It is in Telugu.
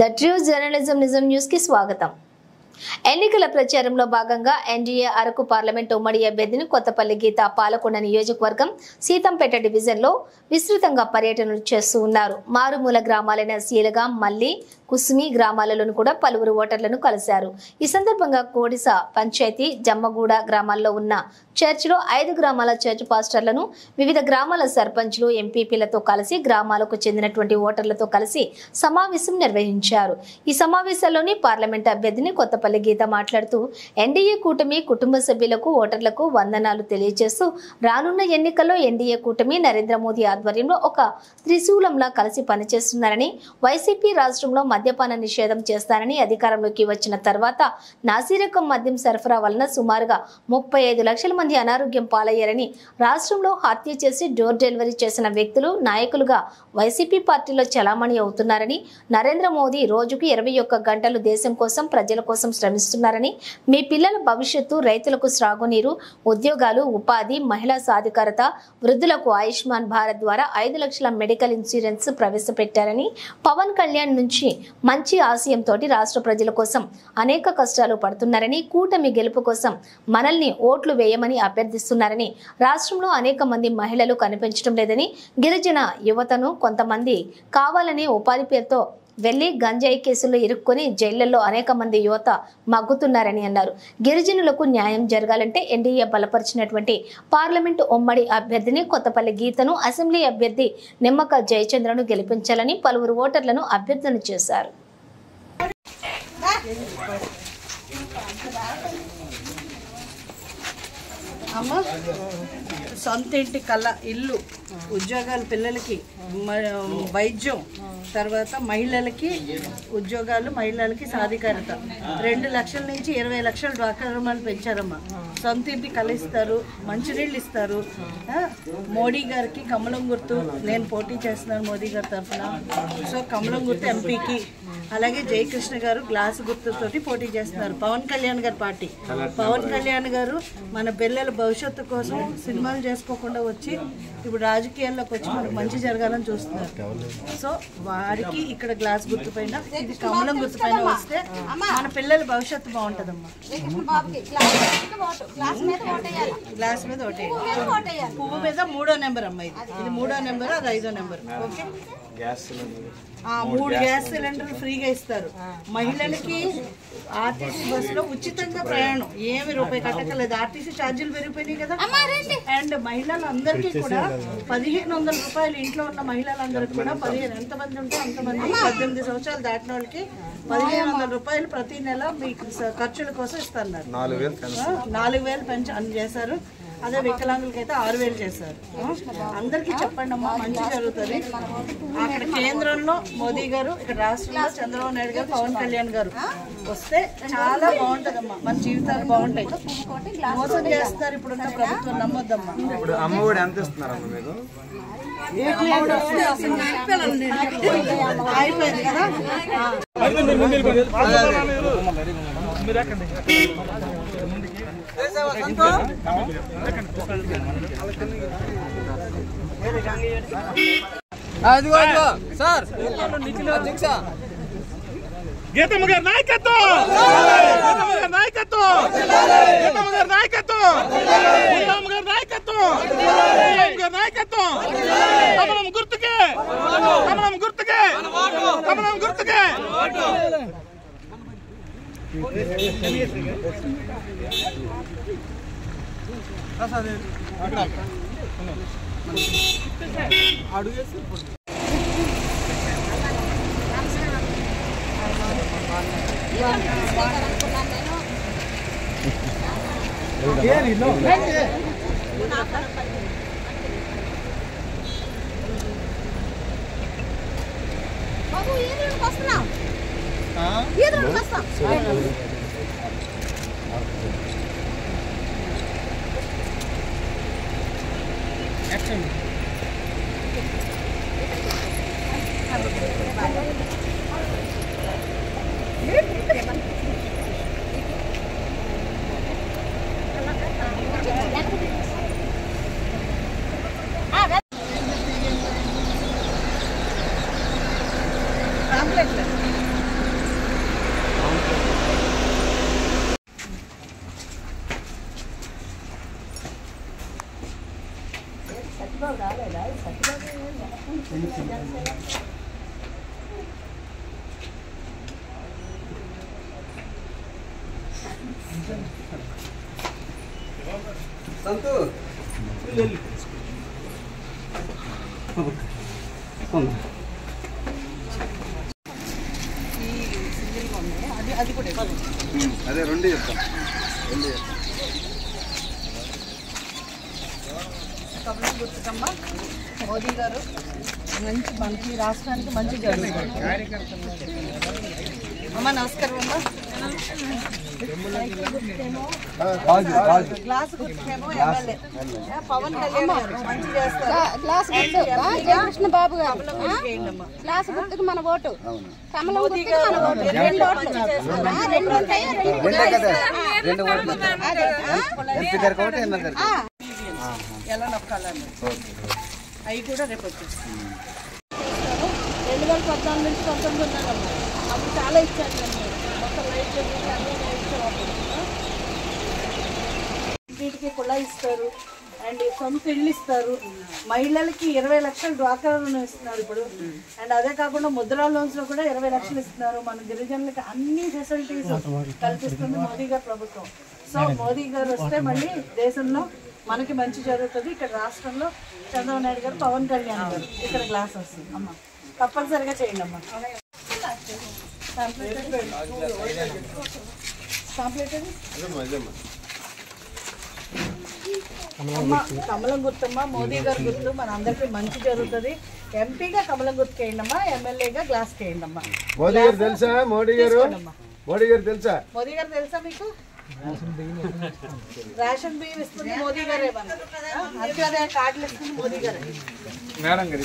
ద ట్రూ జర్నలిజం నిజం న్యూస్ కి స్వాగతం. ఎన్నికల ప్రచారంలో భాగంగా ఎన్డీఏ అరకు పార్లమెంట్ ఉమ్మడి అభ్యర్థిని కొత్తపల్లి గీత పాలకొండ నియోజకవర్గం సీతంపేట డివిజన్ లో విస్తృతంగా పర్యటనలు చేస్తూ ఉన్నారు. మారుమూల గ్రామాలైన సీలగా, మల్లి, కుసుమి గ్రామాలలోనూ కూడా పలువురు ఓటర్లను కలిశారు. ఈ సందర్భంగా కోడిస పంచాయతీ జమ్మగూడ గ్రామాల్లో ఉన్న చర్చిలో 5 గ్రామాల చర్చ్ పాస్టర్లను, వివిధ గ్రామాల సర్పంచ్లు, ఎంపీపీలతో కలిసి గ్రామాలకు చెందినటువంటి ఓటర్లతో కలిసి సమావేశం నిర్వహించారు. ఈ సమావేశంలోని పార్లమెంట్ అభ్యర్థిని కొత్తపల్లి గీత మాట్లాడుతూ ఎన్డీఏ కూటమి కుటుంబ సభ్యులకు, ఓటర్లకు వందనాలు తెలియజేస్తూ రానున్న ఎన్నికల్లో ఎన్డీఏ కూటమి నరేంద్ర మోదీ ఆధ్వర్యంలో ఒక త్రిశూలంలా కలిసి పనిచేస్తున్నారని, వైసీపీ రాష్ట్రంలో మద్యపాన నిషేధం చేస్తానని అధికారంలోకి వచ్చిన తర్వాత నాసిరకం మద్యం సరఫరా వలన సుమారుగా 35 లక్షల మంది అనారోగ్యం పాలయ్యారని, రాష్ట్రంలో హత్య చేసి డోర్ డెలివరీ చేసిన వ్యక్తులు నాయకులుగా వైసీపీ పార్టీలో చలామణి అవుతున్నారని, నరేంద్ర మోదీ రోజుకు 21 గంటలు దేశం కోసం, ప్రజల కోసం శ్రమిస్తున్నారని, మీ పిల్లల భవిష్యత్తు, రైతులకు సాగునీరు, ఉద్యోగాలు, ఉపాధి, మహిళా సాధికారత, వృద్ధులకు ఆయుష్మాన్ భారత్ ద్వారా 5 లక్షల మెడికల్ ఇన్సూరెన్స్ ప్రవేశపెట్టారని, పవన్ కళ్యాణ్ నుంచి మంచి ఆశయంతో రాష్ట్ర ప్రజల కోసం అనేక కష్టాలు పడుతున్నారని, కూటమి గెలుపు కోసం మనల్ని ఓట్లు వేయమని అభ్యర్థిస్తున్నారని, రాష్ట్రంలో అనేక మంది మహిళలు కనిపించడం లేదని, గిరిజన యువతను కొంతమంది కావాలని ఉపాధి పేరుతో వెళ్లి గంజాయి కేసుల్లో ఇరుక్కొని జైళ్లలో అనేక మంది యువత మగ్గుతున్నారని అన్నారు. గిరిజనులకు న్యాయం జరగాలంటే ఎన్డీఏ బలపరిచినటువంటి పార్లమెంటు ఉమ్మడి అభ్యర్థిని కొత్తపల్లి గీతను, అసెంబ్లీ అభ్యర్థి నిమ్మక జయచంద్రను గెలిపించాలని పలువురు ఓటర్లను అభ్యర్థన చేశారు. అమ్మ సొంత ఇంటి కళ, ఇల్లు, ఉద్యోగాలు పిల్లలకి, వైద్యం, తర్వాత మహిళలకి ఉద్యోగాలు, మహిళలకి సాధికారత, 2 లక్షల నుంచి 20 లక్షల డ్వాక్రా రుణాలు పెంచారమ్మా. సొంత ఇంటి కళ ఇస్తారు, మంచినీళ్ళు ఇస్తారు. మోడీ గారికి కమలం గుర్తు, నేను పోటీ చేస్తున్నాను మోదీ గారి తరఫున. సో కమలం గుర్తు ఎంపీకి, అలాగే జయకృష్ణ గారు గ్లాసు గుర్తుతోటి పోటీ చేస్తున్నారు. పవన్ కళ్యాణ్ గారి పార్టీ, పవన్ కళ్యాణ్ గారు మన పిల్లల భవిష్యత్తు కోసం సినిమాలు చేసుకోకుండా వచ్చి ఇప్పుడు రాజకీయాల్లోకి వచ్చి మనకు మంచి జరగాలని చూస్తున్నారు. సో వారికి ఇక్కడ గ్లాస్ గుర్తు పైన, ఇది కమలం గుర్తు పైన వస్తే మన పిల్లల భవిష్యత్తు బాగుంటుందమ్మా. గ్లాస్ మీద ఒకటి, పువ్వు మీద 3వ నెంబర్ అమ్మా. ఇది 3వ నెంబర్, అది 5వ నెంబర్. ఓకే, 3 గ్యాస్ సిలిండర్లు ఫ్రీగా ఇస్తారు. మహిళలకి ఆర్టీసీ బస్సులో ఉచితంగా ప్రయాణం, ఏమి రూపాయి కట్టకలేదు. ఆర్టీసీ ఛార్జీలు పెరిగిపోయినాయి కదా. అండ్ మహిళలందరికీ కూడా 1500 రూపాయలు, ఇంట్లో ఉన్న మహిళలందరికీ కూడా 15, ఎంతమంది ఉంటే అంతమంది, 18 సంవత్సరాలు దాటిన వాళ్ళకి 1500 రూపాయలు ప్రతి నెల మీకు ఖర్చుల కోసం ఇస్తున్నారు. 4000 పెన్షన్ చేశారు. అదే వికలాంగులకి అయితే 6000 చేశారు. అందరికీ చెప్పండి అమ్మా, మంచి జరుగుతుంది. అక్కడ కేంద్రంలో మోదీ గారు, ఇక్కడ రాష్ట్రంలో చంద్రబాబు నాయుడు గారు, పవన్ కళ్యాణ్ గారు వస్తే చాలా బాగుంటుందమ్మా. మన జీవితాలు బాగుంటాయి. మోసం చేస్తారు ఇప్పుడున్న ప్రభుత్వం, నమ్మొద్దమ్మా. ఇప్పుడు అమ్మఒడి ఎంత ఇస్తున్నారమ్మా మీకు? అయిపోయింది కదా. సార్ గీతమ్మ గారి నాయకత్వం, గీతమ్మ గారి నాయకత్వం, గీతమ్మ గారి నాయకత్వం, గీతమ్మ గారి నాయకత్వం, గీతమ్మ గారి నాయకత్వం. కమలం గుర్తుకే, కమలం గుర్తుకే, కమలం గుర్తుకే. అడుగేసి బాబు ఈదులకు వస్తున్నాం, ఈదులకు వస్తాం. పాంప్లెట్లు అదే రెండు చెప్తాం. కమలం గుర్తుకమ్మ మోదీ గారు మనకి రాష్ట్రానికి మంచి జరుగుతుంది. అమ్మ నమస్కారం అమ్మ. గ్లాస్ గుర్తుకేమో ఎమ్మెల్యే పవన్ కళ్యాణ్ గారు మంచి చేస్తారు. గ్లాస్ గుర్తు జయకృష్ణ బాబు గారు గ్లాస్ గుర్తుకు మన ఓటు, కమలం గుర్తుకు మన ఓటు. రెండు ఓట్లు ఎలా నొక్కాలని అవి కూడా రేపు వచ్చేస్తాను. 2014 నుంచి 19 ఉన్నానమ్మా. అప్పుడు చాలా ఇచ్చాను నేను, మొత్తం లైట్ ఇంటికి కుళాయి ఇస్తారు అండ్ సొంత ఇల్లు ఇస్తారు. మహిళలకి 20 లక్షలు డ్వాక్రా రుణం ఇస్తున్నారు ఇప్పుడు. అండ్ అదే కాకుండా ముద్రా లోన్స్ లో కూడా 20 లక్షలు ఇస్తున్నారు. మన గిరిజనులకి అన్ని ఫెసిలిటీస్ కల్పిస్తుంది మోదీ గారి ప్రభుత్వం. సో మోదీ గారు వస్తే మళ్ళీ దేశంలో మనకి మంచి జరుగుతుంది. ఇక్కడ రాష్ట్రంలో చంద్రబాబు నాయుడు గారు, పవన్ కళ్యాణ్ గారు ఇక్కడ గ్లాస్ వస్తుంది. అమ్మ తప్పనిసరిగా చేయండి అమ్మ. అమ్మ కమలం గుర్తమ్మ, మోదీ గారు గుర్తు, మన అందరికీ మంచి జరుగుతుంది. ఎంపీగా కమలం గుర్తు వేయండమ్మా, ఎమ్మెల్యేగా గ్లాస్ వేయండమ్మా. మోదీ గారు తెలుసా? మోదీ గారు తెలుసా? మోదీ గారు తెలుసా మీకు? రేషన్ బియ్యం ఇస్తుంది మోదీ గారే, అంత్యోదయ కార్డులు ఇస్తుంది మోదీ గారే. మేడం గారు